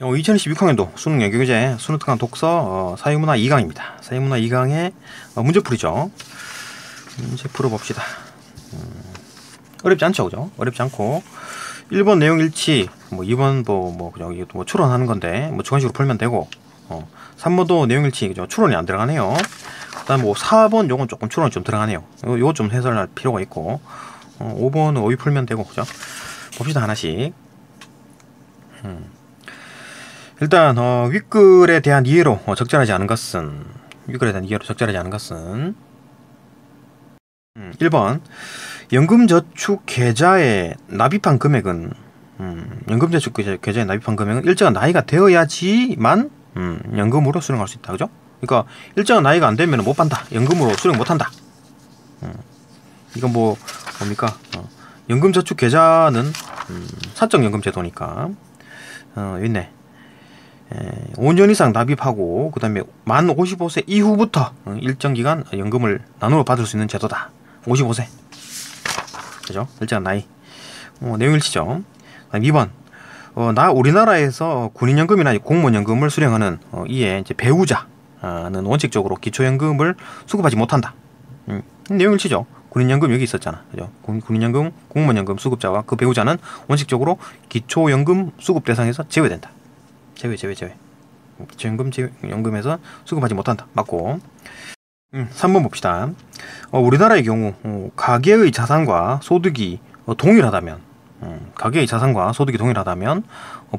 2020 6학년도 수능 연계교재 수능특강 독서 사회문화 2강입니다. 사회문화 2강의 문제풀이죠. 문제 풀어봅시다. 어렵지 않죠, 그죠? 어렵지 않고 1번 내용 일치, 2번 여기 추론하는 건데 주관식으로 풀면 되고 3번도 내용 일치, 그죠? 추론이 안 들어가네요. 그다음 4번 요건 조금 추론이 좀 들어가네요. 요거 좀 해설할 필요가 있고 5번은 어휘 풀면 되고, 그죠? 봅시다 하나씩. 일단 윗글에 대한 이해로 적절하지 않은 것은 1번 연금저축계좌에 납입한 금액은 연금저축계좌에 납입한 금액은 일정한 나이가 되어야지만 연금으로 수령할 수 있다, 그죠? 그러니까 일정한 나이가 안 되면 못 받는다, 연금으로 수령 못 한다. 이건 뭡니까? 연금저축계좌는 사적연금제도니까 여기 있네. 5년 이상 납입하고 그 다음에 만 55세 이후부터 일정 기간 연금을 나누어 받을 수 있는 제도다. 55세, 그죠? 일정한 나이. 내용 일치죠. 2번 우리나라에서 군인연금이나 공무원연금을 수령하는 이에 이제 배우자는 원칙적으로 기초연금을 수급하지 못한다. 내용 일치죠. 군인연금 여기 있었잖아, 그죠? 군인연금, 공무원연금 수급자와 그 배우자는 원칙적으로 기초연금 수급 대상에서 제외된다. 제외. 기초연금에서 수급하지 못한다. 맞고. 3번 봅시다. 우리나라의 경우 가계의 자산과 소득이 동일하다면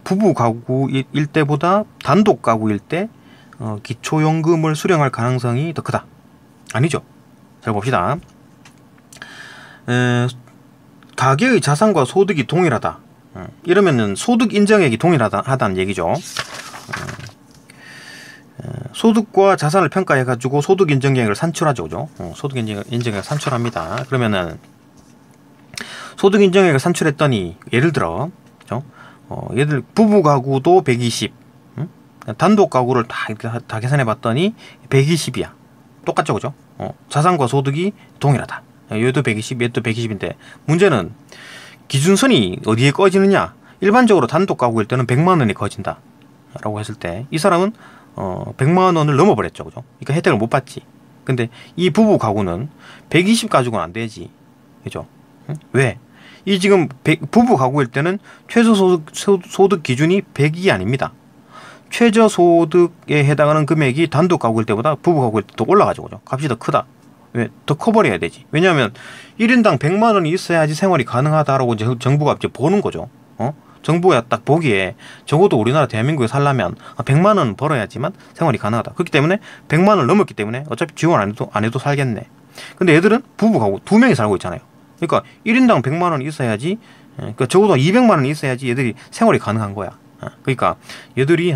부부 가구일 때보다 단독 가구일 때 기초연금을 수령할 가능성이 더 크다. 아니죠. 잘 봅시다. 가계의 자산과 소득이 동일하다. 이러면은 소득 인정액이 동일하다는 얘기죠. 소득과 자산을 평가해가지고 소득 인정액을 산출하죠, 그죠? 소득 인정액을 산출합니다. 그러면은 소득 인정액을 산출했더니 예를 들어, 그죠? 부부 가구도 120, 단독 가구를 다 계산해봤더니 120이야. 똑같죠, 그죠? 자산과 소득이 동일하다. 얘도 120, 얘도 120인데 문제는 기준선이 어디에 꺼지느냐? 일반적으로 단독 가구일 때는 100만 원이 꺼진다 라고 했을 때 이 사람은 100만 원을 넘어버렸죠, 그죠? 그러니까 혜택을 못 받지. 근데 이 부부 가구는 120 가지고는 안 되지, 그죠? 왜? 이 지금 부부 가구일 때는 최저소득 기준이 100이 아닙니다. 최저소득에 해당하는 금액이 단독 가구일 때보다 부부 가구일 때 더 올라가죠, 그죠? 값이 더 크다. 왜? 더 커버려야 되지. 왜냐하면 1인당 100만 원이 있어야지 생활이 가능하다라고 이제 정부가 이제 보는 거죠. 정부가 딱 보기에 적어도 우리나라 대한민국에 살려면 100만 원 벌어야지만 생활이 가능하다. 그렇기 때문에 100만 원을 넘었기 때문에 어차피 지원 안 해도 살겠네. 근데 얘들은 부부 가구 2명이 살고 있잖아요. 그러니까 1인당 100만 원이 있어야지, 그러니까 적어도 200만 원이 있어야지 얘들이 생활이 가능한 거야. 그러니까 얘들이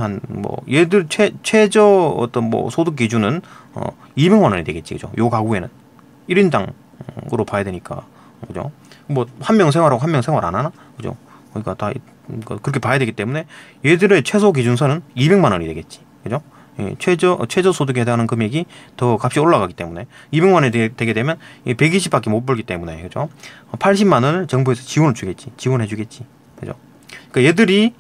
얘들 최저 어떤 소득 기준은 200만 원이 되겠지, 그죠? 요 가구에는 1인당으로 봐야 되니까, 그죠? 한 명 생활하고 한 명 생활 안 하나, 그죠? 그러니까 다 그렇게 봐야 되기 때문에 얘들의 최소 기준선은 200만 원이 되겠지, 그죠? 최저 소득에 해당하는 금액이 더 값이 올라가기 때문에 200만 원이 되게 되면 120밖에 못 벌기 때문에, 그죠? 80만 원을 정부에서 지원해 주겠지, 그죠? 그러니까 얘들이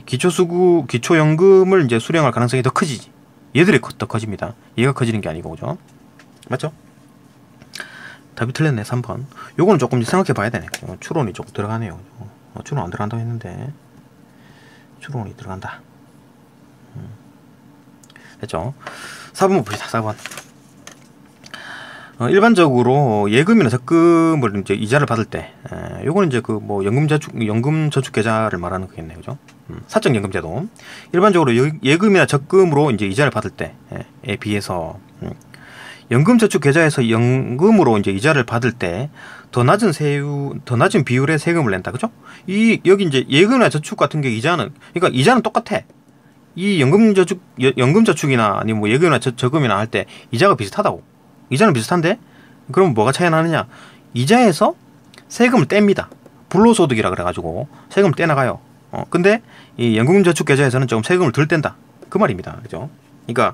기초연금을 이제 수령할 가능성이 더 커지지. 얘들이 더 커집니다. 얘가 커지는 게 아니고, 그죠? 맞죠? 답이 틀렸네. 3번. 요거는 조금 생각해 봐야 되네. 추론이 조금 들어가네요. 추론 안 들어간다고 했는데 추론이 들어간다. 됐죠? 4번 봅시다. 4번. 일반적으로 예금이나 적금을 이제 이자를 받을 때, 요거는 이제 연금저축계좌를 말하는 거겠네요, 그죠? 사적연금제도. 일반적으로 예금이나 적금으로 이제 이자를 받을 때에 비해서, 연금저축계좌에서 연금으로 이제 이자를 받을 때 더 낮은 비율의 세금을 낸다, 그죠? 여기 이제 예금이나 저축 같은 게 그러니까 이자는 똑같아. 이 연금저축이나 아니면 예금이나 저금이나 할 때 이자가 비슷하다고. 이자는 비슷한데 그럼 뭐가 차이 나느냐? 이자에서 세금을 뗍니다. 불로소득이라 그래가지고 세금을 떼나가요. 근데 이 연금저축계좌에서는 조금 세금을 덜 뗀다, 그 말입니다, 그죠? 그러니까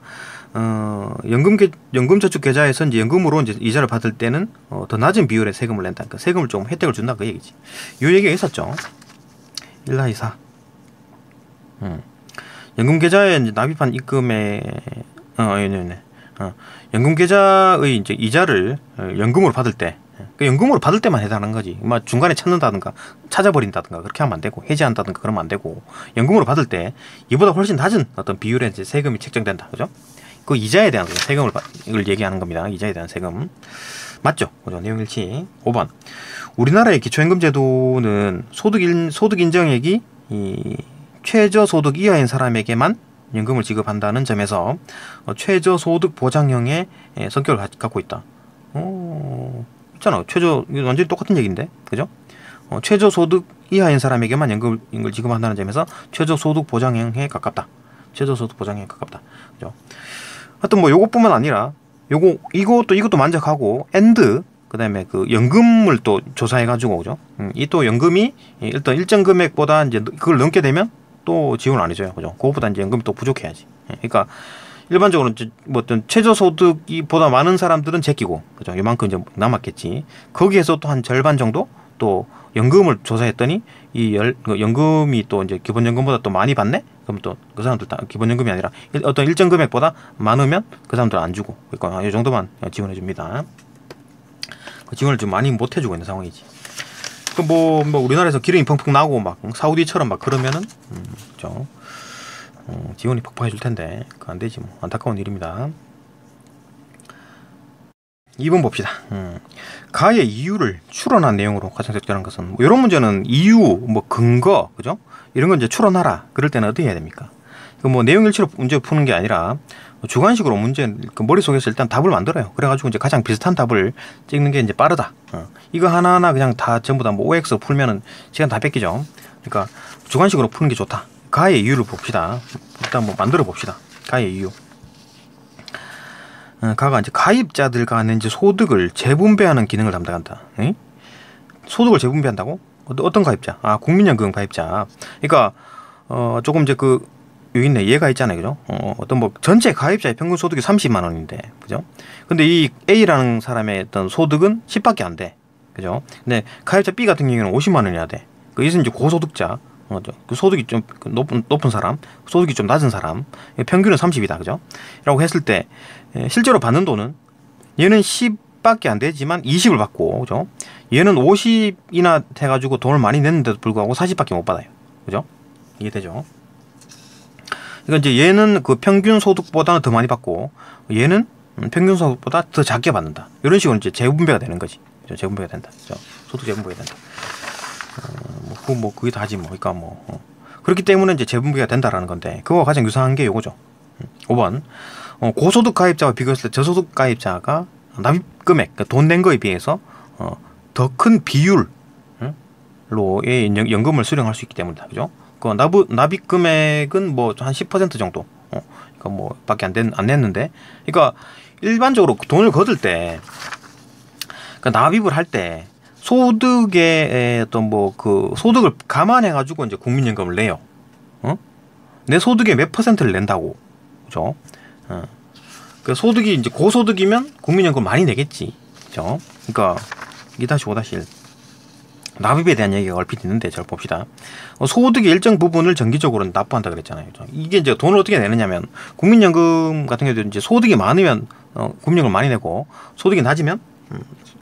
연금저축계좌에서 이제 연금으로 이제 이자를 받을 때는 더 낮은 비율의 세금을 낸다. 그러니까 세금을 좀 혜택을 준다, 그 얘기지. 요 얘기가 있었죠. 1, 2, 4. 연금 계좌에 이제 납입한 입금에 연금 계좌의 이제 이자를 연금으로 받을 때, 그 연금으로 받을 때만 해당하는 거지. 막 중간에 찾는다든가 찾아버린다든가 그렇게 하면 안 되고, 해지한다든가 그러면 안 되고, 연금으로 받을 때 이보다 훨씬 낮은 어떤 비율의 이제 세금이 책정된다, 그죠? 그 이자에 대한 세금을 얘기하는 겁니다. 이자에 대한 세금 맞죠? 그죠? 내용 일치. 5번. 우리나라의 기초연금제도는 소득 인정액이 최저소득 이하인 사람에게만 연금을 지급한다는 점에서 최저소득 보장형의 성격을 갖고 있다. 있잖아. 이거 완전히 똑같은 얘기인데, 그죠? 최저소득 이하인 사람에게만 연금을 지급한다는 점에서 최저소득 보장형에 가깝다. 최저소득 보장형에 가깝다. 그죠? 하여튼 뭐 요것뿐만 아니라 이것도 만족하고 그다음에 그 연금을 또 조사해가지고, 그죠? 이 또 연금이 일단 일정 금액보다 이제 그걸 넘게 되면 또 지원을 안 해줘요, 그죠? 그것보다 이제 연금이 또 부족해야지. 그러니까 일반적으로 이제 뭐 어떤 최저소득이 보다 많은 사람들은 제끼고, 그죠? 이만큼 이제 남았겠지. 거기에서 또 한 절반 정도 또 연금을 조사했더니 연금이 또 이제 기본연금보다 또 많이 받네? 그럼 또 그 사람들 다 기본연금이 아니라 어떤 일정 금액보다 많으면 그 사람들 안 주고, 그러니까 이 정도만 지원해 줍니다. 지원을 좀 많이 못 해주고 있는 상황이지. 뭐 우리나라에서 기름이 펑펑 나고 막 사우디처럼 막 그러면은 그죠? 지원이 팍팍 해줄 텐데 그거 안 되지 뭐. 안타까운 일입니다. 2번 봅시다. 가의 이유를 추론한 내용으로 가장 적절한 것은, 뭐 이런 문제는 이유, 뭐 근거, 그죠? 이런 건 이제 추론하라. 그럴 때는 어떻게 해야 됩니까? 뭐 내용 일치로 문제 푸는 게 아니라 주관식으로 문제 그 머릿속에서 일단 답을 만들어요. 그래가지고 이제 가장 비슷한 답을 찍는 게 이제 빠르다. 이거 하나하나 그냥 다 전부 다 뭐 OX 풀면은 시간 다 뺏기죠. 그러니까 주관식으로 푸는 게 좋다. 가의 이유를 봅시다. 일단 뭐 만들어 봅시다. 가의 이유. 가가 이제 가입자들 간의 이제 소득을 재분배하는 기능을 담당한다. 응? 소득을 재분배한다고? 어떤 가입자? 국민연금 가입자. 그러니까 조금 이제 여기 있네. 얘가 있잖아요. 그죠? 어떤 뭐 전체 가입자의 평균 소득이 30만 원인데. 그죠? 근데 이 A라는 사람의 어떤 소득은 10밖에 안 돼. 그죠? 근데 가입자 B 같은 경우에는 50만 원이야 돼. 이것은 이제 고소득자. 그 소득이 좀 높은 사람, 소득이 좀 낮은 사람, 평균은 30이다. 그죠? 라고 했을 때 실제로 받는 돈은 얘는 10밖에 안 되지만 20을 받고, 그죠? 얘는 50이나 해가지고 돈을 많이 냈는데도 불구하고 40밖에 못 받아요. 그죠? 이해되죠? 그러니까 이제 얘는 그 평균 소득보다는 더 많이 받고, 얘는 평균 소득보다 더 작게 받는다. 이런 식으로 이제 재분배가 되는 거지. 그죠? 재분배가 된다. 그죠? 소득 재분배가 된다. 그게 다지 뭐. 그러니까 그렇기 때문에 이제 재분배가 된다라는 건데, 그거와 가장 유사한 게 요거죠. 5번. 고소득 가입자와 비교했을 때 저소득 가입자가 납입 금액, 그러니까 돈 낸 거에 비해서 더 큰 비율로의 연금을 수령할 수 있기 때문이다. 그죠? 그 납입 금액은 뭐 한 10% 정도. 그러니까 뭐 밖에 안 냈는데, 그러니까 일반적으로 돈을 거둘 때, 그러니까 납입을 할 때 소득의 어떤 소득을 감안해 가지고 이제 국민연금을 내요. 내 소득의 몇 퍼센트를 낸다고. 그죠? 그 소득이 이제 고소득이면 국민연금 많이 내겠지. 그죠? 그러니까 2-5-1 납입에 대한 얘기가 얼핏 있는데 잘 봅시다. 소득의 일정 부분을 정기적으로 납부한다 그랬잖아요. 그죠? 이게 이제 돈을 어떻게 내느냐면, 국민연금 같은 경우도 이제 소득이 많으면 국민연금 많이 내고, 소득이 낮으면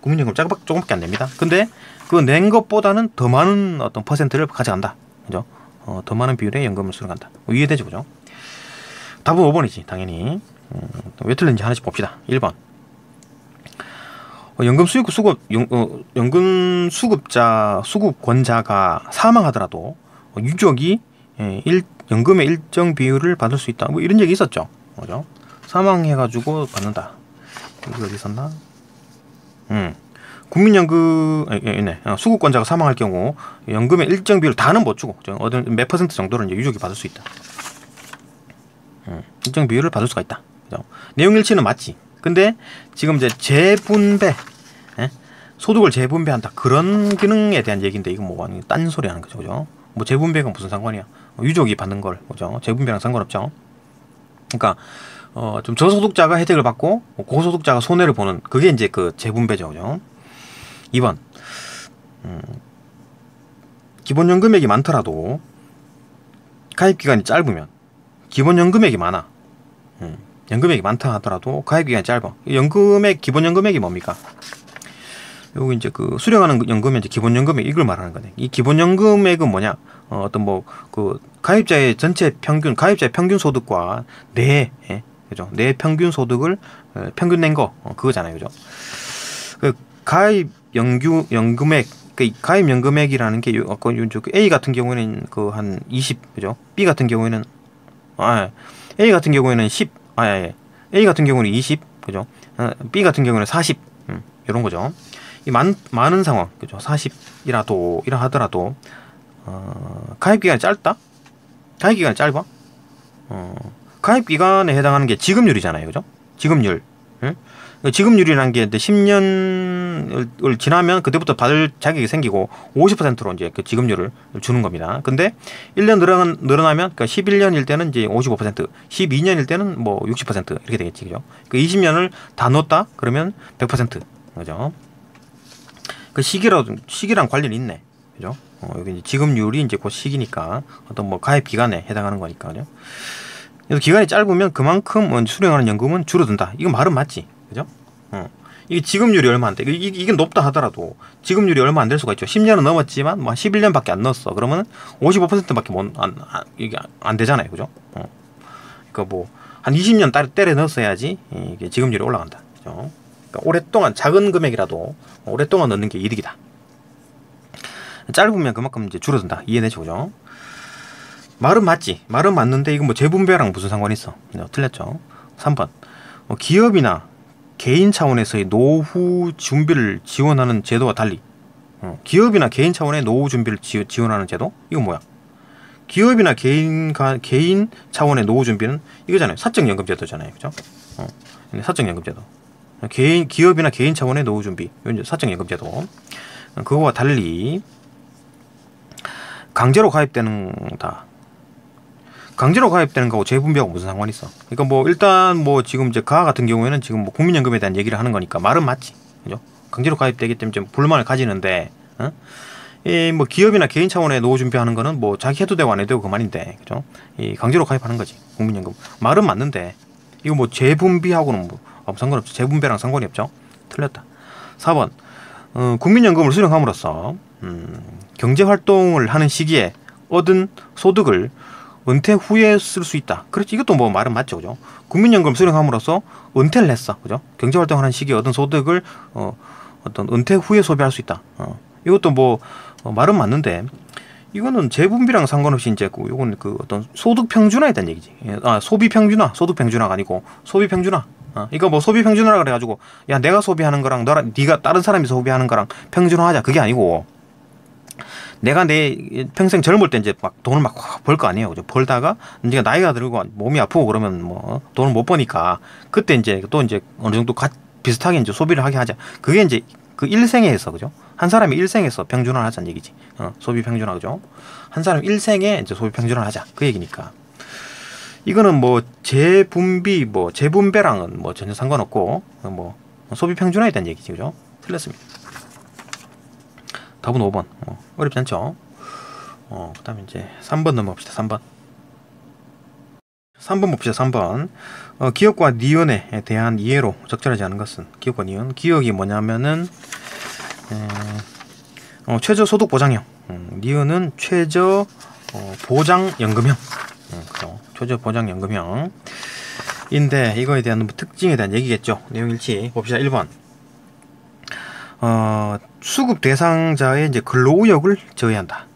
국민연금 조금밖에 안 냅니다. 근데 그 낸 것보다는 더 많은 어떤 퍼센트를 가져간다. 그죠? 더 많은 비율의 연금을 수령한다. 이해되죠? 그죠? 답은 5번이지, 당연히. 왜 틀린지 하나씩 봅시다. 1번. 연금 수급권자가 사망하더라도 유족이 연금의 일정 비율을 받을 수 있다. 뭐 이런 얘기 있었죠. 그죠? 사망해가지고 받는다. 여기 어디 있었나? 국민연금, 수급권자가 사망할 경우 연금의 일정 비율 다는 못 주고, 어떤 몇 퍼센트 정도를 이제 유족이 받을 수 있다. 일정 비율을 받을 수가 있다. 그죠? 내용 일치는 맞지. 근데 지금 이제 재분배, 소득을 재분배한다, 그런 기능에 대한 얘기인데, 이거 뭐 딴 소리 하는 거죠. 그죠? 뭐 재분배가 무슨 상관이야? 유족이 받는 걸, 그죠? 재분배랑 상관없죠. 그러니까 좀 저소득자가 혜택을 받고 고소득자가 손해를 보는, 그게 이제 그 재분배죠. 그죠? 2번. 기본연금액이 많더라도 가입 기간이 짧으면 기본 연금액이 많아. 연금액이 많다 하더라도 가입 기간이 짧아. 연금액 기본 연금액이 뭡니까? 요거 이제 그 수령하는 연금의 이제 기본 연금액 이걸 말하는 거네. 이 기본 연금액은 뭐냐? 어떤 뭐 그 가입자의 전체 평균 가입자의 평균 소득과 내 그죠? 내 평균 소득을 평균 낸 거 그거잖아요, 그죠? 그 가입 연금액 그 가입 연금액이라는 게 아까 A 같은 경우에는 그 한 20 그죠? B 같은 경우에는 A 같은 경우에는 10 A 같은 경우는 20 그죠? B 같은 경우는 40 이런 거죠. 이 많은 상황 그죠? 40이라도 이라 하더라도 가입 기간이 짧다? 가입 기간이 짧아? 가입 기간에 해당하는 게 지급률이잖아요, 그죠? 지급률. 지급률이라는 게 10년을 지나면 그때부터 받을 자격이 생기고 50%로 이제 그 지급률을 주는 겁니다. 근데 1년 늘어나면 그러니까 11년일 때는 이제 55%, 12년일 때는 뭐 60% 이렇게 되겠지, 그죠? 그 20년을 다 넣었다 그러면 100%, 그죠? 그 시기랑 관련이 있네, 그죠? 여기 이제 지급률이 이제 그 시기니까 어떤 뭐 가입 기간에 해당하는 거니까, 그죠? 그래서 기간이 짧으면 그만큼 수령하는 연금은 줄어든다. 이거 말은 맞지, 그죠? 이게 지급률이 얼마 안 돼. 이게 높다 하더라도 지급률이 얼마 안 될 수가 있죠. 10년은 넘었지만 뭐 11년밖에 안 넣었어. 그러면 55%밖에 이게 안 되잖아요, 그죠? 그러니까 뭐 한 20년 때려 넣었어야지 이게 지급률이 올라간다, 그죠? 그러니까 오랫동안 작은 금액이라도 오랫동안 넣는 게 이득이다. 짧으면 그만큼 이제 줄어든다. 이해되죠, 그죠? 말은 맞지. 말은 맞는데 이건 뭐 재분배랑 무슨 상관이 있어? 틀렸죠. 3번. 기업이나 개인 차원에서의 노후 준비를 지원하는 제도와 달리 기업이나 개인 차원의 노후 준비를 지원하는 제도? 이건 뭐야? 기업이나 개인 차원의 노후 준비는 이거잖아요. 사적연금 제도잖아요, 그죠? 사적연금 제도. 기업이나 개인 차원의 노후 준비. 이건 이제 사적연금 제도. 그거와 달리 강제로 가입되는 거하고 재분배하고 무슨 상관이 있어? 그러니까 뭐 일단 뭐 지금 이제 가 같은 경우에는 지금 뭐 국민연금에 대한 얘기를 하는 거니까 말은 맞지, 그죠? 강제로 가입되기 때문에 좀 불만을 가지는데, 이 뭐 기업이나 개인 차원의 노후 준비하는 거는 뭐 자기 해도 되고 안 해도 되고 그만인데, 그죠? 이 강제로 가입하는 거지, 국민연금. 말은 맞는데 이거 뭐 재분배하고는 뭐 상관없죠. 재분배랑 상관이 없죠. 틀렸다. 4번. 국민연금을 수령함으로써 경제 활동을 하는 시기에 얻은 소득을 은퇴 후에 쓸 수 있다. 그렇지. 이것도 뭐 말은 맞죠, 그죠? 국민연금 수령함으로써 은퇴를 했어, 그죠? 경제활동하는 시기에 얻은 소득을 어떤 은퇴 후에 소비할 수 있다. 이것도 뭐 말은 맞는데 이거는 재분배랑 상관없이 이제 이건 그 어떤 소득 평준화에 대한 얘기지. 소비 평준화, 소득 평준화가 아니고 소비 평준화. 이거 뭐 소비 평준화라 그래가지고 야 내가 소비하는 거랑 네가 다른 사람이 소비하는 거랑 평준화하자 그게 아니고. 내가 내 평생 젊을 때 이제 막 돈을 막 벌 거 아니에요, 그죠? 벌다가 이제 나이가 들고 몸이 아프고 그러면 뭐 돈을 못 버니까 그때 이제 또 이제 어느 정도 비슷하게 이제 소비를 하게 하자. 그게 이제 그 일생에서, 그죠? 한 사람이 일생에서 평준화를 하자는 얘기지. 소비 평준화, 그죠? 한 사람 일생에 이제 소비 평준화를 하자 그 얘기니까. 이거는 뭐 재분비 뭐 재분배랑은 뭐 전혀 상관없고 뭐 소비 평준화에 대한 얘기지, 그죠? 틀렸습니다. 답은 5번. 어렵지 않죠? 그 다음에 이제 3번 넘어갑시다. 3번 봅시다. 3번. 기업과 니은에 대한 이해로 적절하지 않은 것은 기업과 니은. 기업이 뭐냐면은 최저소득보장형. 니은은 최저보장연금형. 그죠? 최저보장연금형. 인데 이거에 대한 특징에 대한 얘기겠죠. 내용일치. 봅시다. 1번. 수급 대상자의 이제 근로의욕을 저해한다.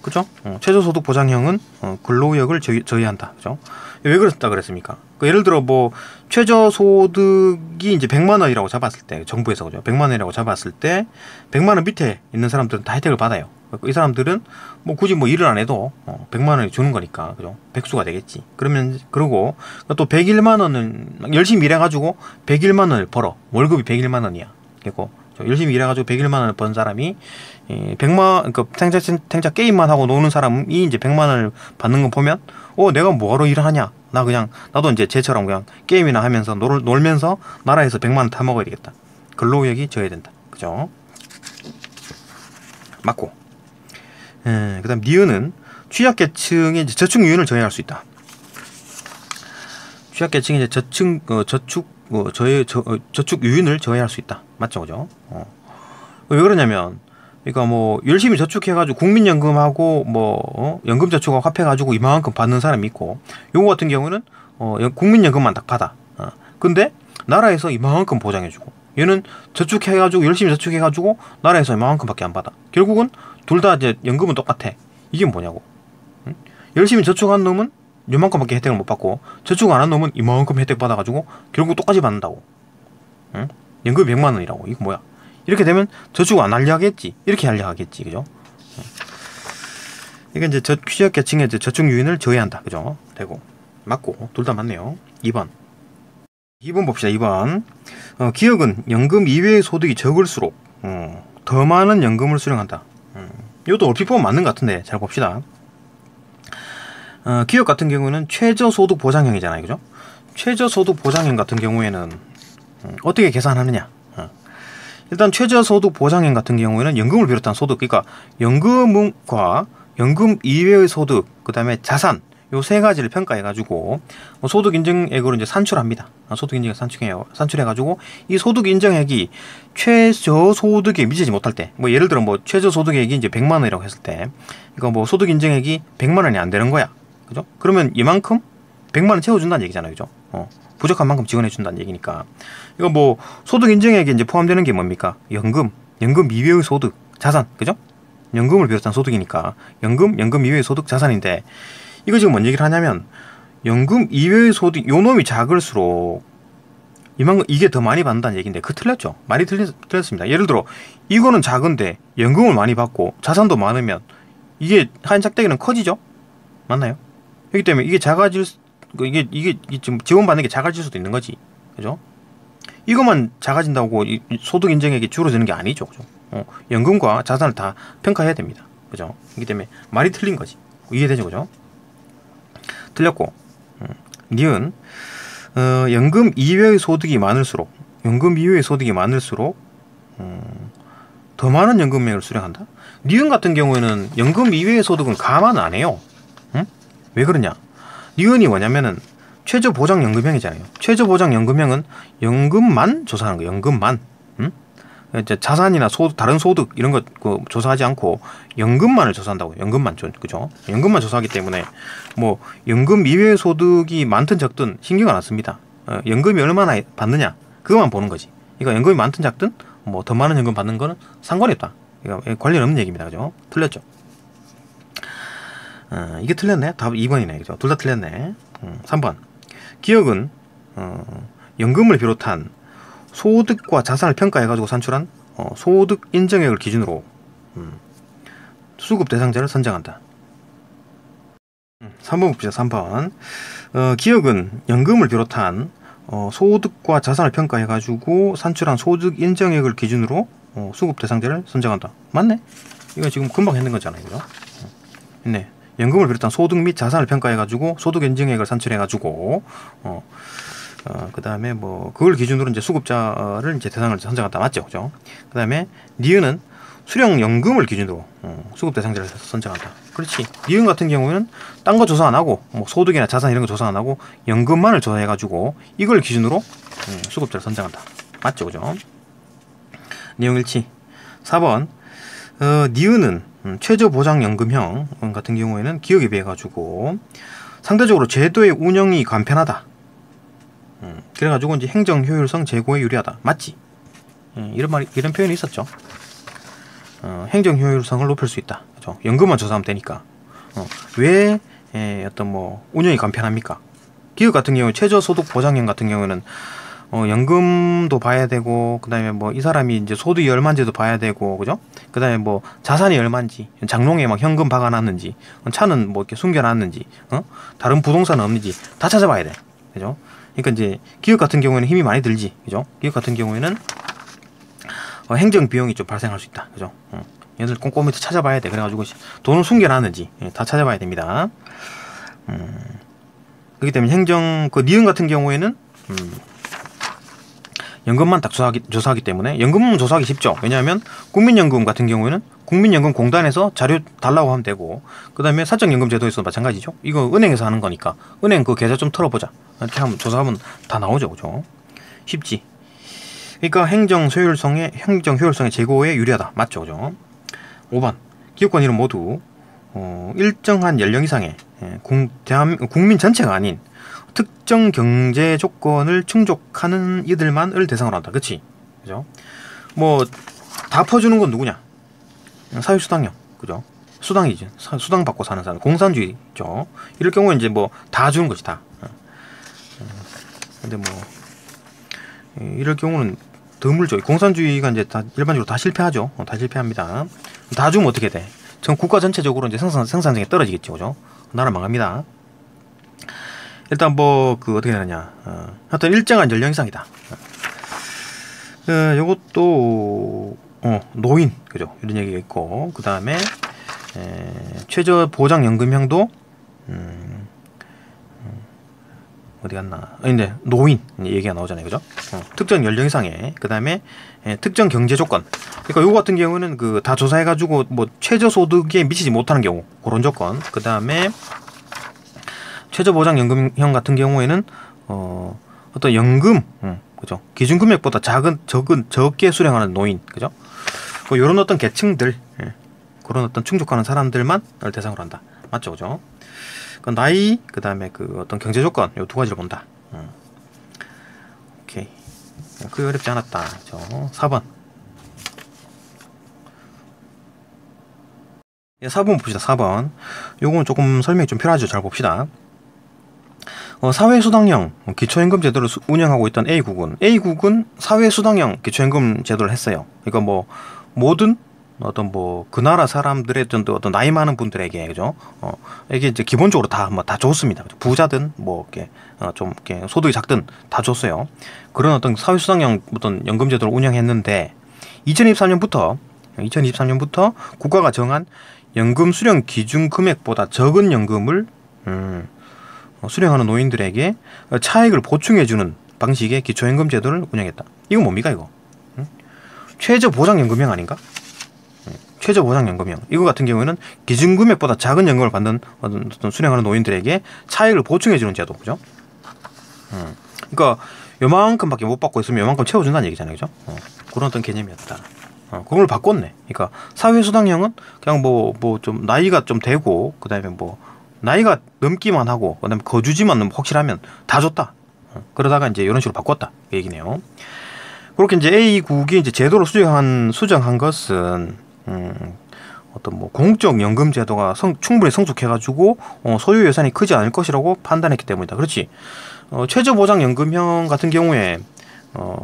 그죠? 최저소득 보장형은 근로의욕을 저해한다. 그죠? 왜 그랬다 그랬습니까? 예를 들어 뭐 최저소득이 이제 100만 원이라고 잡았을 때 정부에서, 그죠? 100만 원이라고 잡았을 때 100만 원 밑에 있는 사람들은 다 혜택을 받아요. 이 사람들은 뭐 굳이 뭐 일을 안 해도 100만 원이 주는 거니까, 그죠? 백수가 되겠지. 그러고 또 101만 원을 열심히 일해가지고 101만 원을 벌어. 월급이 101만 원이야. 그리고 열심히 일해가지고 101만 원을 번 사람이 100만, 그러니까 탱자 게임만 하고 노는 사람이 이제 100만 원을 받는 거 보면 내가 뭐하러 일을 하냐? 나도 이제 쟤처럼 그냥 게임이나 하면서 놀면서 나라에서 100만 원 타 먹어야 되겠다. 근로의욕이 저해야 된다. 그죠? 맞고. 그다음 니은은 취약계층의 이제 저축 유인을 저해할 수 있다. 취약계층의 이제 저축 유인을 저해할 수 있다. 맞죠, 그죠? 왜 그러냐면, 그러니까 뭐 열심히 저축해가지고 국민연금하고 뭐 연금저축하고 합해가지고 이만큼 받는 사람이 있고, 요거 같은 경우는 국민연금만 딱 받아. 근데 나라에서 이만큼 보장해주고, 얘는 저축해가지고 열심히 저축해가지고 나라에서 이만큼밖에 안 받아. 결국은 둘 다 이제 연금은 똑같아. 이게 뭐냐고. 응? 열심히 저축한 놈은 요만큼밖에 혜택을 못 받고, 저축 안 한 놈은 이만큼 혜택 받아가지고 결국 똑같이 받는다고. 응? 연금 100만 원이라고. 이거 뭐야? 이렇게 되면 저축 안 하려 하겠지. 이렇게 하려 하겠지. 그죠? 이게 이제 취약계층의 저축 유인을 저해한다. 그죠? 되고. 맞고. 둘 다 맞네요. 2번 봅시다. 2번. 기업은 연금 이외의 소득이 적을수록 더 많은 연금을 수령한다. 이것도 얼핏 보면 맞는 것 같은데 잘 봅시다. 기업 같은 경우는 최저소득 보장형이잖아요. 그죠? 최저소득 보장형 같은 경우에는 어떻게 계산하느냐. 일단 최저소득 보장형 같은 경우에는 연금을 비롯한 소득, 그러니까 연금과 연금 이외의 소득, 그 다음에 자산, 요 세 가지를 평가해가지고 소득 인정액으로 이제 산출합니다. 소득 인정액 산출해가지고 이 소득 인정액이 최저소득에 미치지 못할 때, 뭐 예를 들어 뭐 최저소득액이 이제 100만 원이라고 했을 때, 이거 뭐 소득 인정액이 100만 원이 안 되는 거야. 그죠? 그러면 이만큼 100만 원 채워준다는 얘기잖아요. 그죠? 부족한 만큼 지원해준다는 얘기니까. 이거 뭐 소득 인정액에 이제 포함되는 게 뭡니까? 연금 이외의 소득, 자산, 그죠? 연금을 비롯한 소득이니까 연금 이외의 소득, 자산인데, 이거 지금 뭔 얘기를 하냐면, 연금 이외의 소득, 요 놈이 작을수록 이만큼 이게 더 많이 받는다는 얘기인데, 그 틀렸죠? 많이 틀렸습니다. 예를 들어 이거는 작은데 연금을 많이 받고 자산도 많으면 이게 한 짝대기는 커지죠? 맞나요? 그렇기 때문에 이게 작아질 이게 지금 지원받는 게 작아질 수도 있는 거지. 그죠? 이것만 작아진다고 이 소득 인정액이 줄어드는 게 아니죠. 그죠? 연금과 자산을 다 평가해야 됩니다. 그죠? 그렇기 때문에 말이 틀린 거지. 이해되죠? 그죠? 틀렸고, 니은 연금 이외의 소득이 많을수록 더 많은 연금액을 수령한다. 니은 같은 경우에는 연금 이외의 소득은 감안 안 해요. 응? 왜 그러냐? 니은이 뭐냐면은 최저보장연금형이잖아요. 최저보장연금형은 연금만 조사하는 거예요. 연금만. 응? 이제 자산이나 다른 소득 이런 거 조사하지 않고 연금만을 조사한다고. 연금만, 그죠? 연금만 조사하기 때문에 뭐 연금 이외의 소득이 많든 적든 신경을 안 씁니다. 연금이 얼마나 받느냐 그것만 보는 거지. 그러니까 연금이 많든 작든 뭐 더 많은 연금 받는 거는 상관이 없다. 그러니까 관련 없는 얘기입니다. 그죠? 틀렸죠? 이게 틀렸네. 답 2번이네. 그죠? 둘 다 틀렸네. 3번. 기업은 연금을 비롯한 소득과 자산을 평가해가지고 산출한 소득 인정액을 기준으로 수급 대상자를 선정한다. 3번 봅시다. 3번. 기업은 연금을 비롯한 소득과 자산을 평가해가지고 산출한 소득 인정액을 기준으로 수급 대상자를 선정한다. 맞네? 이거 지금 금방 했는 거잖아요. 그죠? 네. 연금을 비롯한 소득 및 자산을 평가해가지고 소득 인정액을 산출해가지고 그 다음에 뭐 그걸 기준으로 이제 수급자를 이제 대상을 선정한다. 맞죠? 그죠? 그 다음에 니은은 수령 연금을 기준으로 수급 대상자를 선정한다. 그렇지. 니은 같은 경우에는 딴 거 조사 안 하고 뭐 소득이나 자산 이런 거 조사 안 하고 연금만을 조사해가지고 이걸 기준으로 수급자를 선정한다. 맞죠? 그죠? 내용일치. 4번. 니은은 최저보장연금형 같은 경우에는 기업에 비해 가지고 상대적으로 제도의 운영이 간편하다. 그래가지고 이제 행정 효율성 제고에 유리하다. 맞지? 이런 표현이 있었죠. 행정 효율성을 높일 수 있다. 그렇죠? 연금만 조사하면 되니까. 왜 어떤 뭐 운영이 간편합니까? 기업 같은 경우 최저소득 보장형 같은 경우는 연금도 봐야 되고, 그 다음에 뭐 이 사람이 이제 소득이 얼마인지도 봐야 되고, 그죠? 그 다음에 뭐 자산이 얼마인지, 장롱에 막 현금 박아놨는지, 차는 뭐 이렇게 숨겨놨는지, 다른 부동산은 없는지 다 찾아봐야 돼. 그죠? 그러니까 이제 기업 같은 경우에는 힘이 많이 들지. 그죠? 기업 같은 경우에는 행정 비용이 좀 발생할 수 있다. 그죠? 얘들 꼼꼼히 찾아봐야 돼. 그래가지고 돈을 숨겨놨는지 다 찾아봐야 됩니다. 그렇기 때문에 니은 같은 경우에는 연금만 딱 조사하기 때문에 연금은 조사하기 쉽죠. 왜냐하면 국민연금 같은 경우에는 국민연금공단에서 자료 달라고 하면 되고, 그 다음에 사적연금제도에서도 마찬가지죠. 이거 은행에서 하는 거니까 은행 그 계좌 좀 털어보자 이렇게 하면 조사하면 다 나오죠. 그죠? 쉽지. 그러니까 행정 효율성의 제고에 유리하다. 맞죠? 그죠? 5번 기업권 이름 모두 일정한 연령 이상의 국민 전체가 아닌 특정 경제 조건을 충족하는 이들만을 대상으로 한다. 그치? 그죠? 뭐 다 퍼주는 건 누구냐? 사회수당형. 그죠? 수당이지. 수당 받고 사는 사람. 공산주의죠. 이럴 경우에 이제 뭐 다 주는 거지, 다. 근데 뭐 이럴 경우는 드물죠. 공산주의가 이제 다 일반적으로 다 실패하죠. 다 실패합니다. 다 주면 어떻게 돼? 전 국가 전체적으로 이제 생산성이 떨어지겠죠. 그죠? 나라 망합니다. 일단 뭐 그 어떻게 되느냐. 하여튼 일정한 연령 이상이다. 요것도 노인. 그죠? 이런 얘기가 있고, 그 다음에 최저보장연금형도 어디 갔나? 근데 노인 얘기가 나오잖아요, 그죠? 특정 연령 이상의, 그 다음에 특정 경제 조건. 그러니까 요거 같은 경우는 그 다 조사해가지고 뭐 최저소득에 미치지 못하는 경우 그런 조건. 그 다음에 최저보장연금형 같은 경우에는 어떤 연금, 그죠? 기준금액보다 적게 수령하는 노인, 그죠? 뭐 이런 어떤 계층들, 그런 어떤 충족하는 사람들만 대상으로 한다. 맞죠, 그죠? 그 나이, 그 다음에 그 어떤 경제 조건, 요 두 가지를 본다. 오케이. 그게 어렵지 않았다. 4번. 4번 봅시다. 4번. 요거는 조금 설명이 좀 필요하죠. 잘 봅시다. 사회수당형 기초연금 제도를 운영하고 있던 A국은 사회수당형 기초연금 제도를 했어요. 그러니까 뭐 모든 어떤 뭐 그 나라 사람들의 어떤 나이 많은 분들에게, 그죠? 이게 이제 기본적으로 다 줬습니다. 부자든 뭐 이렇게 좀 이렇게 소득이 작든 다 줬어요. 그런 어떤 사회수당형 어떤 연금 제도를 운영했는데 2023년부터 국가가 정한 연금 수령 기준 금액보다 적은 연금을 수령하는 노인들에게 차액을 보충해주는 방식의 기초연금 제도를 운영했다. 이거 뭡니까 이거? 최저보장연금형 아닌가? 최저보장연금형. 이거 같은 경우에는 기준금액보다 작은 연금을 받는 어떤 수령하는 노인들에게 차액을 보충해주는 제도, 그죠? 그러니까 요만큼밖에 못 받고 있으면 요만큼 채워준다는 얘기잖아요, 그죠? 그런 어떤 개념이었다. 그걸 바꿨네. 그러니까 사회수당형은 그냥 뭐 좀 나이가 좀 되고, 그 다음에 뭐 나이가 넘기만 하고, 그 다음에 거주지만 확실하면 다 줬다. 그러다가 이제 이런 식으로 바꿨다. 그 얘기네요. 그렇게 이제 A국이 이제 제도를 수정한 것은, 어떤 뭐 공적 연금 제도가 충분히 성숙해가지고, 소유 예산이 크지 않을 것이라고 판단했기 때문이다. 그렇지. 최저보장연금형 같은 경우에,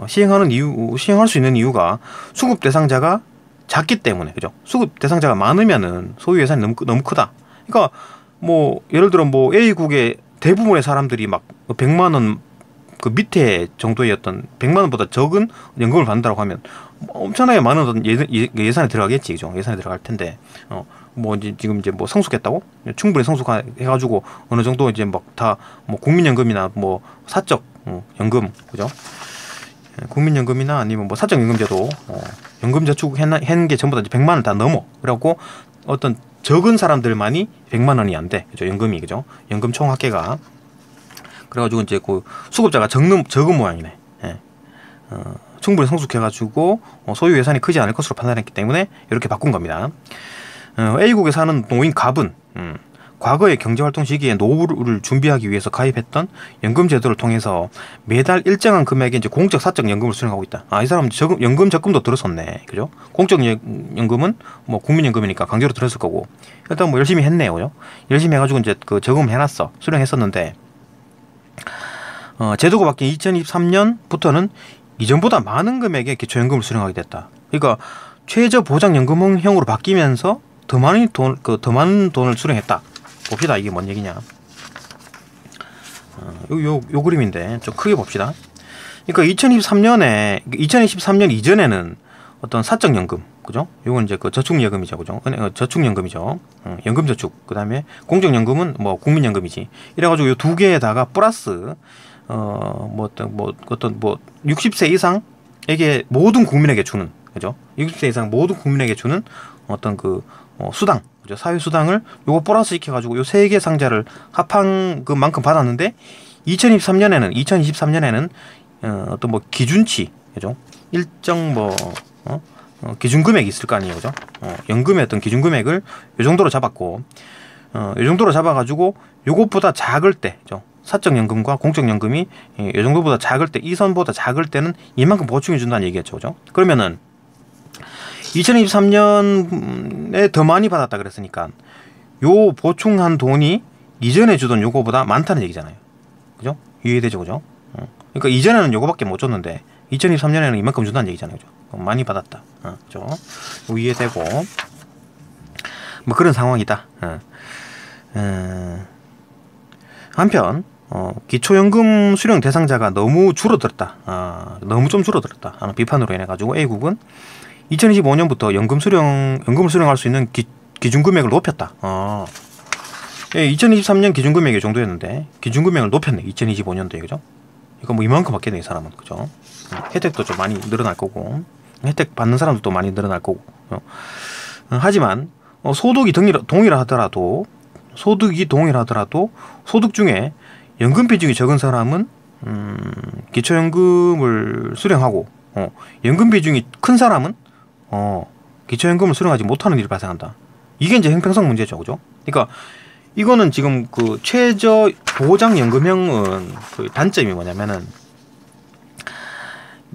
시행할 수 있는 이유가 수급 대상자가 작기 때문에, 그죠? 수급 대상자가 많으면은 소유 예산이 너무 크다. 그러니까, 뭐 예를 들어 뭐 A국의 대부분의 사람들이 막 100만 원 그 밑에 정도의 어떤 100만 원보다 적은 연금을 받는다고 하면 엄청나게 많은 어떤 예산에 들어가겠지, 그죠? 예산에 들어갈 텐데, 뭐 이제 지금 이제 뭐 성숙했다고? 충분히 성숙해가지고 어느 정도 이제 막 다 뭐 국민연금이나 뭐 사적 연금, 그죠? 국민연금이나 아니면 뭐 사적연금제도 연금저축 한 게 전부 다 이제 100만 원 다 넘어. 그래갖고 어떤 적은 사람들만이 100만 원이 안 돼. 그죠? 연금이, 그죠? 연금 총 합계가. 그래가지고 이제 그 수급자가 적은 모양이네. 충분히 성숙해가지고 소유 예산이 크지 않을 것으로 판단했기 때문에 이렇게 바꾼 겁니다. A국에 사는 노인 갑은 과거의 경제활동 시기에 노후를 준비하기 위해서 가입했던 연금 제도를 통해서 매달 일정한 금액의 이제 공적 사적 연금을 수령하고 있다. 이 사람 연금 적금도 들었었네, 그죠? 공적 연금은 뭐 국민연금이니까 강제로 들었을 거고, 일단 뭐 열심히 했네요, 그죠? 열심히 해가지고 이제 그 저금해놨어, 수령했었는데, 제도가 바뀐 2023년부터는 이전보다 많은 금액의 기초연금을 수령하게 됐다. 그러니까 최저보장연금형으로 바뀌면서 더 많은 돈을 수령했다. 봅시다. 이게 뭔 얘기냐. 요 그림인데 좀 크게 봅시다. 그러니까 2023년 이전에는 어떤 사적연금, 그죠? 요건 이제 그 저축예금이죠, 그죠? 저축연금이죠. 연금저축. 그 다음에 공적연금은 뭐 국민연금이지. 이래가지고 요 두 개에다가 플러스 어떤 60세 이상에게 모든 국민에게 주는, 그죠? 60세 이상 모든 국민에게 주는 어떤 수당, 그죠? 사회수당을 요거 플러스 시켜가지고 요 세 개 상자를 합한 그만큼 받았는데 2023년에는 어떤 기준치, 그죠? 일정 기준 금액이 있을 거 아니에요, 그죠? 연금의 어떤 기준 금액을 요 정도로 잡았고, 요 정도로 잡아가지고 요것보다 작을 때, 그죠? 사적연금과 공적연금이 이 정도보다 작을 때, 이 선보다 작을 때는 이만큼 보충해 준다는 얘기겠죠, 그죠? 그러면은 2023년에 더 많이 받았다 그랬으니까 요 보충한 돈이 이전에 주던 요거보다 많다는 얘기잖아요, 그죠? 이해되죠, 그죠? 그러니까 이전에는 요거밖에 못 줬는데 2023년에는 이만큼 준다는 얘기잖아요, 그죠? 많이 받았다, 그죠? 이해되고, 뭐 그런 상황이다. 한편 기초연금 수령 대상자가 너무 줄어들었다, 너무 좀 줄어들었다 하는 비판으로 인해 가지고 A국은 2025년부터 연금을 수령할 수 있는 기준금액을 높였다. 2023년 기준금액이 이 정도였는데 기준금액을 높였네, 2025년도에, 그죠? 이거 뭐 이만큼 받겠네, 이 사람은, 그죠? 혜택도 좀 많이 늘어날 거고, 혜택 받는 사람도 또 많이 늘어날 거고. 하지만 소득이 동일하더라도 소득 중에 연금 비중이 적은 사람은 기초연금을 수령하고, 연금 비중이 큰 사람은 기초연금을 수령하지 못하는 일이 발생한다. 이게 이제 형평성 문제죠, 그죠? 그러니까 이거는 지금 최저 보장연금형은 단점이 뭐냐면은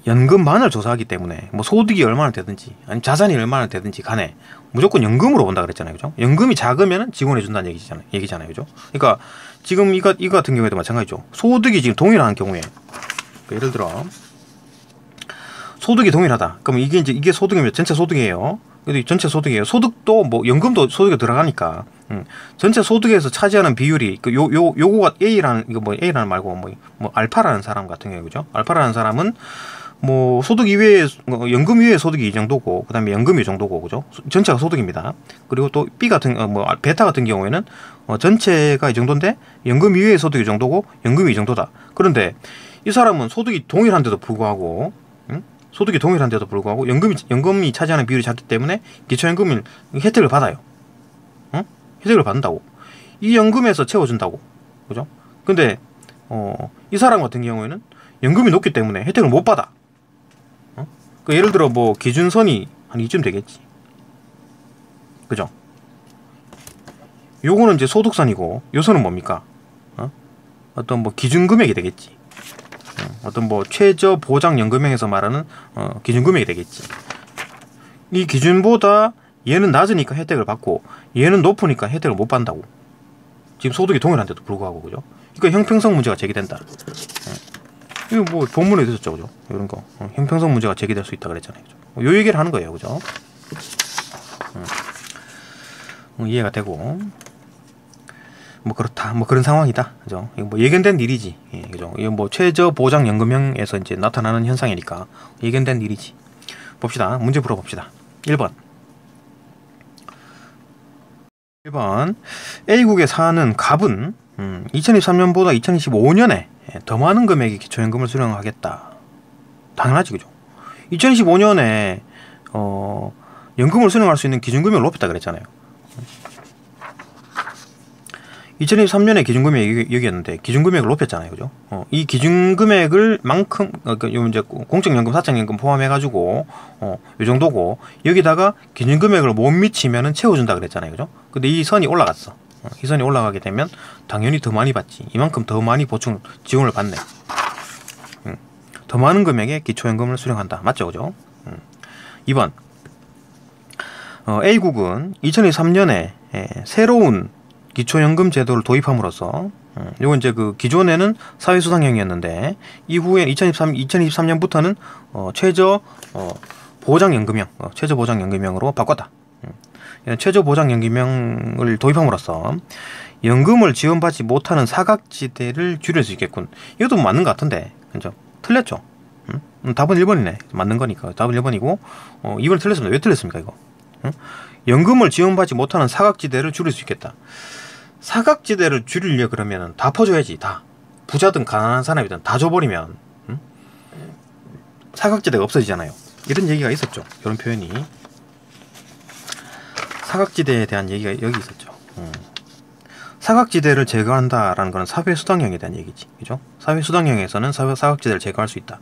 연금만을 조사하기 때문에 뭐 소득이 얼마나 되든지 아니면 자산이 얼마나 되든지 간에 무조건 연금으로 본다 그랬잖아요, 그죠? 연금이 작으면 지원해 준다는 얘기잖아요, 그죠? 그러니까 지금 이거 같은 경우에도 마찬가지죠. 소득이 지금 동일한 경우에, 예를 들어 소득이 동일하다. 그럼 이게 소득이면 전체 소득이에요. 근데 전체 소득이에요. 소득도 뭐 연금도 소득에 들어가니까 전체 소득에서 차지하는 비율이 요거가 A라는, 이거 뭐 A라는 말고 뭐 알파라는 사람 같은 경우, 그죠? 알파라는 사람은 뭐 소득 이외에 연금 이외의 소득이 이 정도고, 그다음에 연금이 이 정도고, 그죠? 전체가 소득입니다. 그리고 또 B 같은 베타 같은 경우에는 전체가 이 정도인데 연금 이외의 소득이 이 정도고 연금이 이 정도다. 그런데 이 사람은 소득이 동일한데도 불구하고 연금이 차지하는 비율이 작기 때문에 기초연금을 혜택을 받아요. 혜택을 받는다고. 이 연금에서 채워준다고, 그죠? 근데 이 사람 같은 경우에는 연금이 높기 때문에 혜택을 못 받아. 예를 들어 뭐 기준선이 한 이쯤 되겠지, 그죠? 요거는 이제 소득선이고, 요선은 뭡니까? 어떤 뭐 기준금액이 되겠지. 어떤 뭐 최저 보장연금형에서 말하는 기준금액이 되겠지. 이 기준보다 얘는 낮으니까 혜택을 받고 얘는 높으니까 혜택을 못 받는다고. 지금 소득이 동일한데도 불구하고, 그죠? 그러니까 형평성 문제가 제기된다. 이거 뭐 본문에 있었죠, 그죠? 이런 거 형평성 문제가 제기될 수 있다 그랬잖아요, 그죠? 요 얘기를 하는 거예요, 그죠? 이해가 되고, 뭐 그렇다, 뭐 그런 상황이다, 그죠? 이거 뭐 예견된 일이지, 그죠? 이거 뭐 최저 보장 연금형에서 이제 나타나는 현상이니까 예견된 일이지. 봅시다, 문제 풀어봅시다. 1번 A국에 사는 갑은 2023년보다 2025년에 더 많은 금액의 기초연금을 수령하겠다. 당연하지, 그죠? 2025년에 연금을 수령할 수 있는 기준금액을 높였다 그랬잖아요. 2023년에 기준금액이 여기였는데 기준금액을 높였잖아요, 그죠? 이 기준금액을 만큼 이제 공적연금, 사적연금 포함해가지고 이 정도고, 여기다가 기준금액을 못 미치면은 채워준다 그랬잖아요, 그죠? 근데 이 선이 올라갔어. 이 선이 올라가게 되면 당연히 더 많이 받지. 이만큼 더 많이 지원을 받네. 더 많은 금액의 기초연금을 수령한다. 맞죠, 그죠? 2번 A국은 2023년에 새로운 기초연금 제도를 도입함으로써, 요건 이제 기존에는 사회수당형이었는데 이후에 2023년부터는 최저 보장연금형으로 바꿨다. 최저보장연금형을 도입함으로써 연금을 지원받지 못하는 사각지대를 줄일 수 있겠군. 이것도 맞는 것 같은데, 그죠? 틀렸죠? 답은 1번이네. 맞는 거니까 답은 1번이고 2번 틀렸습니다. 왜 틀렸습니까, 이거? 연금을 지원받지 못하는 사각지대를 줄일 수 있겠다. 사각지대를 줄이려 그러면 다 퍼줘야지, 다. 부자든 가난한 사람이든 다 줘버리면 사각지대가 없어지잖아요. 이런 얘기가 있었죠. 이런 표현이 사각지대에 대한 얘기가 여기 있었죠. 사각지대를 제거한다라는 것은 사회수당형에 대한 얘기지, 그죠? 사회수당형에서는 사각지대를 제거할 수 있다.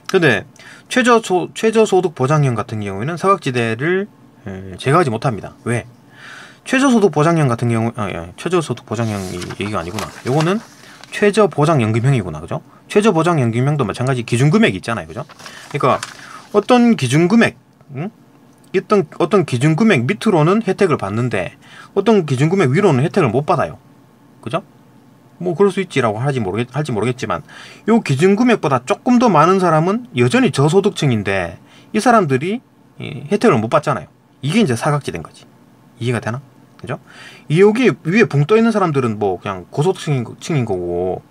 근데 최저소득 보장형 같은 경우에는 사각지대를 제거하지 못합니다. 왜? 최저소득 보장형 같은 경우, 최저소득 보장형이 얘기가 아니구나. 요거는 최저보장연금형이구나, 그죠? 최저보장연금형도 마찬가지 기준금액이 있잖아요, 그죠? 그러니까 어떤 기준금액, 어떤 기준금액 밑으로는 혜택을 받는데 어떤 기준금액 위로는 혜택을 못 받아요, 그죠? 뭐 그럴 수 있지라고 할지 모르겠지만 요 기준금액보다 조금 더 많은 사람은 여전히 저소득층인데 이 사람들이 혜택을 못 받잖아요. 이게 이제 사각지대인 거지. 이해가 되나? 그죠? 여기 위에 붕 떠 있는 사람들은 뭐 그냥 고소득층인 거고,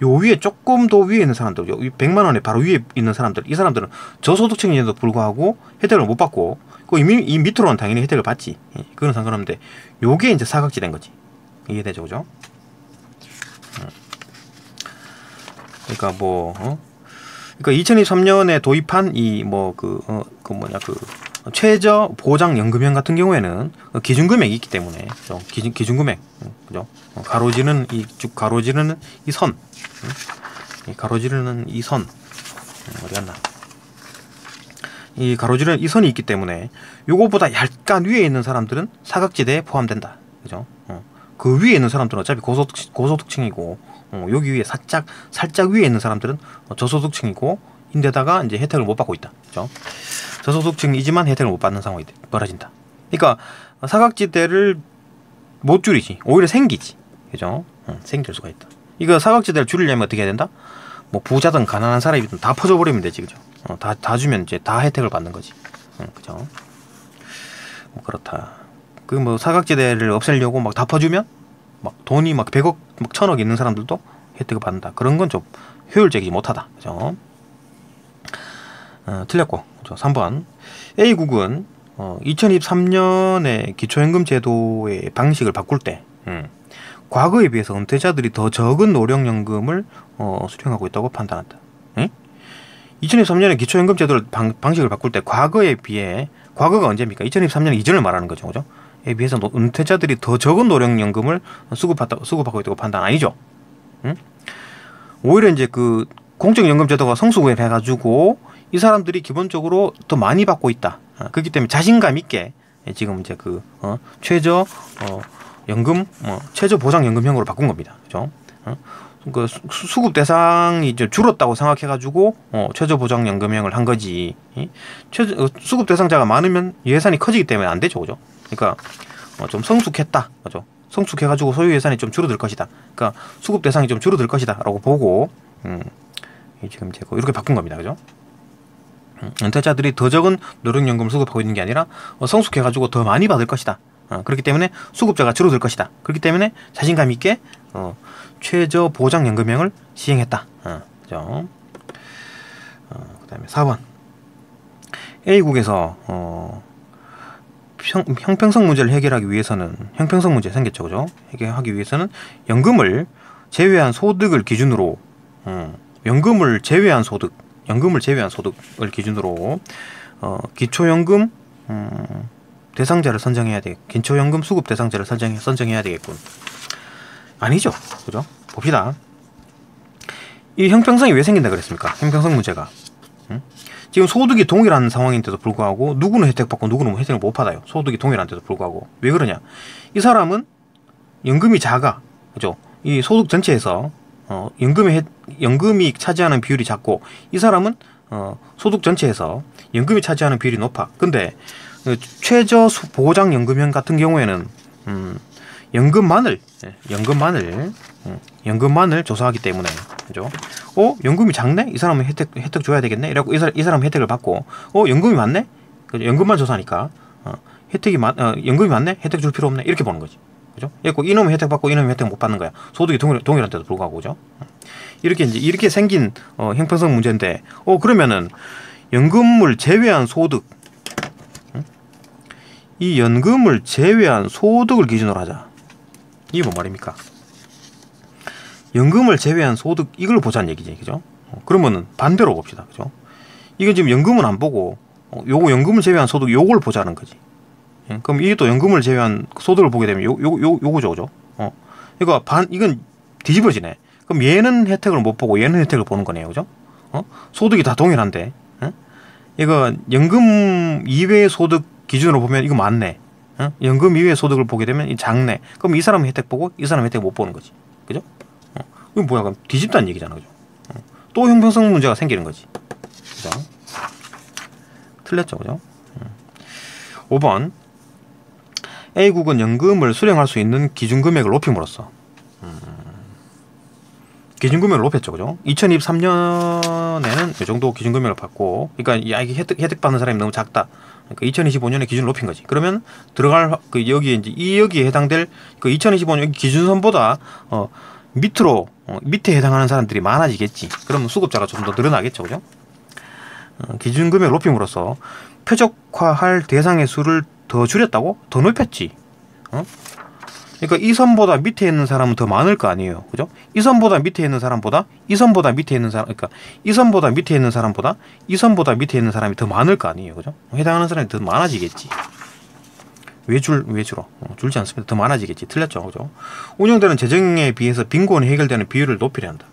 요 위에 조금 더 위에 있는 사람들, 100만 원에 바로 위에 있는 사람들, 이 사람들은 저소득층인데도 불구하고 혜택을 못 받고, 이 밑으로는 당연히 혜택을 받지. 그건 상관없는데 요게 이제 사각지대인 거지. 이해되죠, 그죠? 그러니까 그러니까 2023년에 도입한 최저 보장연금형 같은 경우에는 기준금액이 있기 때문에, 그죠? 기준금액, 그죠? 가로지르는 이 선, 가로지르는 이 선, 어디 갔나? 이 가로지르는 이 선이 있기 때문에 요거보다 약간 위에 있는 사람들은 사각지대에 포함된다, 그죠? 그 위에 있는 사람들은 어차피 고소득층이고, 여기 위에 살짝 위에 있는 사람들은 저소득층이고, 인데다가 이제 혜택을 못 받고 있다, 그죠? 저소득층이지만 혜택을 못 받는 상황이 벌어진다. 그러니까 사각지대를 못 줄이지, 오히려 생기지, 그죠? 생길 수가 있다. 이거 사각지대를 줄이려면 어떻게 해야 된다? 뭐 부자든 가난한 사람이든 다 퍼져버리면 되지, 그죠? 다 주면 이제 다 혜택을 받는 거지, 그죠? 뭐 그렇다. 그 뭐 사각지대를 없애려고 막 다 퍼주면 막 돈이 막 100억, 막 1000억 있는 사람들도 혜택을 받는다. 그런 건 좀 효율적이지 못하다, 그죠? 틀렸고, 그죠? 3번 A국은 2023년에 기초연금 제도의 방식을 바꿀 때 과거에 비해서 은퇴자들이 더 적은 노령연금을 수령하고 있다고 판단한다. 2023년에 기초연금 제도를 방식을 바꿀 때 과거에 비해, 과거가 언제입니까? 2023년 이전을 말하는 거죠, 그죠? 에 비해서 은퇴자들이 더 적은 노령연금을 수급하고 있다고 판단 아니죠? 오히려 이제 그 공적연금 제도가 성수해가지고 이 사람들이 기본적으로 더 많이 받고 있다. 그렇기 때문에 자신감 있게 지금 이제 최저 보장연금형으로 바꾼 겁니다, 그죠? 그 수급 대상이 이제 줄었다고 생각해가지고 최저 보장연금형을 한 거지. 수급 대상자가 많으면 예산이 커지기 때문에 안 되죠, 그죠? 그러니까 좀 성숙했다, 그죠? 성숙해가지고 소유 예산이 좀 줄어들 것이다. 그러니까 수급 대상이 좀 줄어들 것이다라고 보고 지금 이제 이렇게 바꾼 겁니다, 그죠? 은퇴자들이 더 적은 노령연금을 수급하고 있는 게 아니라 성숙해가지고 더 많이 받을 것이다. 그렇기 때문에 수급자가 줄어들 것이다. 그렇기 때문에 자신감 있게 최저 보장연금형을 시행했다. 그죠? 그 다음에 4번 A국에서 형평성 문제를 해결하기 위해서는, 형평성 문제 생겼죠, 그죠? 해결하기 위해서는 연금을 제외한 소득을 기준으로 연금을 제외한 소득을 기준으로 기초연금 대상자를 선정해야 돼. 기초연금 수급 대상자를 선정해야 되겠군. 아니죠, 그죠? 봅시다. 이 형평성이 왜 생긴다 그랬습니까? 형평성 문제가. 지금 소득이 동일한 상황인데도 불구하고 누구는 혜택받고 누구는 혜택을 못 받아요. 소득이 동일한데도 불구하고. 왜 그러냐? 이 사람은 연금이 작아, 그죠? 이 소득 전체에서 연금이 차지하는 비율이 작고, 이 사람은 소득 전체에서 연금이 차지하는 비율이 높아. 근데 최저 보장연금형 같은 경우에는 연금만을 조사하기 때문에, 그죠? 연금이 작네? 이 사람은 혜택 줘야 되겠네? 이라고 이 사람은 혜택을 받고, 연금이 많네? 연금만 조사하니까 연금이 많네? 혜택 줄 필요 없네? 이렇게 보는 거지, 그죠? 그래서 이놈은 혜택 받고 이놈은 혜택 못 받는 거야. 소득이 동일한데도 불구하고, 그죠? 이렇게 생긴 형평성 문제인데, 그러면은 연금을 제외한 소득, 이 연금을 제외한 소득을 기준으로 하자. 이게 뭔 말입니까? 연금을 제외한 소득 이걸 보자는 얘기지, 그죠? 그러면은 반대로 봅시다, 그죠? 이게 지금 연금은 안 보고 요거 연금을 제외한 소득 요걸 보자는 거지. 예? 그럼 이게 또 연금을 제외한 소득을 보게 되면 요거죠, 그죠? 그러니까 이건 뒤집어지네. 그럼 얘는 혜택을 못 보고 얘는 혜택을 보는 거네요, 그죠? 소득이 다 동일한데, 이거 연금 이외의 소득 기준으로 보면 이거 맞네. 연금 이외의 소득을 보게 되면 이 작네. 그럼 이 사람은 혜택 보고 이 사람은 혜택 못 보는 거지, 그죠? 이거 뭐야? 그럼 뒤집다는 얘기잖아, 그죠? 또 형평성 문제가 생기는 거지, 그죠? 틀렸죠, 그죠? 5번 A국은 연금을 수령할 수 있는 기준금액을 높임으로써 기준금액을 높였죠, 그죠? 2023년에는 이 정도 기준금액을 받고, 그러니까 야, 이게 혜택 받는 사람이 너무 작다. 그러니까 2025년에 기준을 높인 거지. 그러면 들어갈 여기에 이제 여기에 해당될 그 2025년 기준선보다 밑으로 밑에 해당하는 사람들이 많아지겠지. 그러면 수급자가 좀 더 늘어나겠죠, 그죠? 기준금액을 높임으로써 표적화할 대상의 수를 더 줄였다고? 더 높였지. 그러니까 이 선보다 밑에 있는 사람은 더 많을 거 아니에요, 그죠? 이 선보다 밑에 있는 사람보다 이 선보다 밑에 있는 사람, 그러니까 이 선보다 밑에 있는 사람보다 이 선보다 밑에 있는 사람이 더 많을 거 아니에요, 그죠? 해당하는 사람이 더 많아지겠지. 왜 줄어? 줄지 않습니다. 더 많아지겠지. 틀렸죠, 그죠? 운영되는 재정에 비해서 빈곤이 해결되는 비율을 높이려 한다.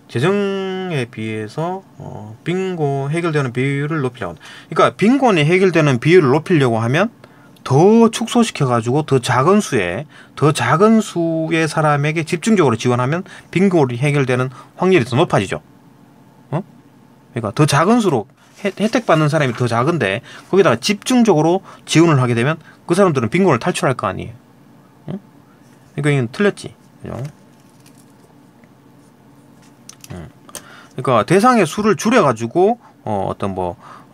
재정에 비해서 빈곤 해결되는 비율을 높이려고 한다. 그러니까 빈곤이 해결되는 비율을 높이려고 하면 더 축소시켜가지고 더 작은 수의 사람에게 집중적으로 지원하면 빈곤이 해결되는 확률이 더 높아지죠. 그러니까 더 작은 수로 혜택 받는 사람이 더 작은데 거기다가 집중적으로 지원을 하게 되면 그 사람들은 빈곤을 탈출할 거 아니에요. 그러니까 이건 틀렸지, 그죠? 그러니까 대상의 수를 줄여가지고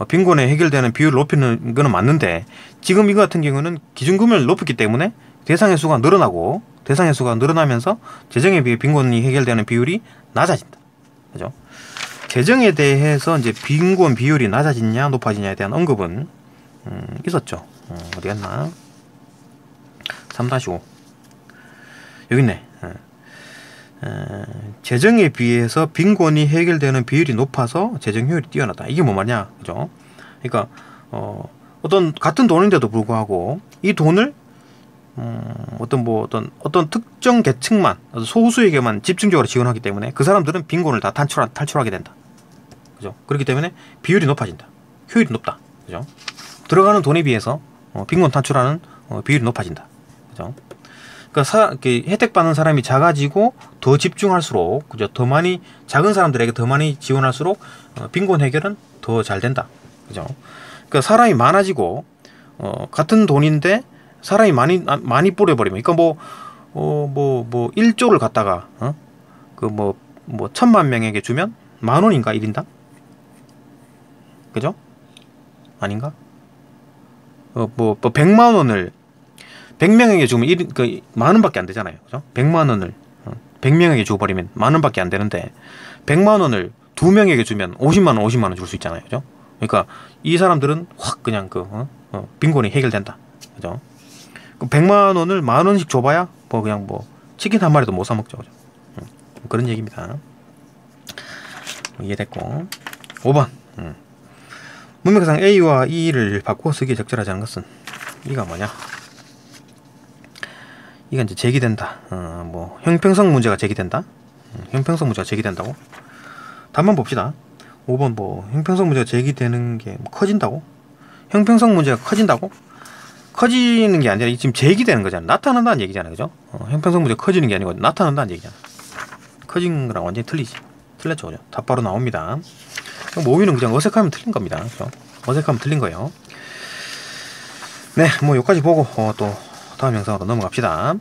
빈곤에 해결되는 비율을 높이는 거는 맞는데 지금 이거 같은 경우는 기준금액을 높였기 때문에 대상의 수가 늘어나면서 재정에 비해 빈곤이 해결되는 비율이 낮아진다, 그죠? 재정에 대해서 이제 빈곤 비율이 낮아지냐 높아지냐에 대한 언급은 있었죠. 어디 갔나? 3-5 여기 있네. 재정에 비해서 빈곤이 해결되는 비율이 높아서 재정 효율이 뛰어나다. 이게 뭐 말이냐, 그죠? 그러니까 어떤 같은 돈인데도 불구하고 이 돈을 어떤 특정 계층만, 소수에게만 집중적으로 지원하기 때문에 그 사람들은 빈곤을 다 탈출하게 된다, 그죠? 그렇기 때문에 비율이 높아진다. 효율이 높다, 그죠? 들어가는 돈에 비해서 빈곤 탈출하는 비율이 높아진다, 그죠? 그러니까 혜택 받는 사람이 작아지고 더 집중할수록, 그죠? 더 많이 작은 사람들에게 더 많이 지원할수록 빈곤 해결은 더 잘 된다, 그죠? 그러니까 사람이 많아지고 같은 돈인데 사람이 많이 뿌려버리면, 그러니까 1조를 갖다가 1,000만 명에게 주면 10,000원인가 1인당? 그죠? 아닌가? 100만 원을 100명에게 주면 10,000원밖에 안 되잖아요, 그죠? 100만 원을 100명에게 줘버리면 10,000원밖에 안 되는데 100만 원을 2명에게 주면 50만 원 줄 수 있잖아요, 그죠? 그러니까 이 사람들은 확 그냥 빈곤이 해결된다, 그죠? 100만 원을 10,000원씩 줘봐야 그냥 치킨 한 마리도 못 사 먹죠, 그죠? 그런 얘기입니다. 이해됐고. 5번 문맥상 A와 E를 바꾸어 쓰기에 적절하지 않은 것은, 이가 뭐냐? 이가 이제 제기된다. 형평성 문제가 제기된다. 형평성 문제가 제기된다고? 답만 봅시다. 5번 형평성 문제가 제기되는 게 커진다고? 형평성 문제가 커진다고? 커지는 게 아니라 지금 제기되는 거잖아. 나타난다는 얘기잖아, 그죠? 형평성 문제가 커지는 게 아니고 나타난다는 얘기잖아. 커진 거랑 완전히 틀렸죠, 그죠? 답 바로 나옵니다. 5위는 그냥 어색하면 틀린 겁니다, 그죠? 어색하면 틀린 거예요. 네, 여기까지 보고 또 다음 영상으로 넘어갑시다.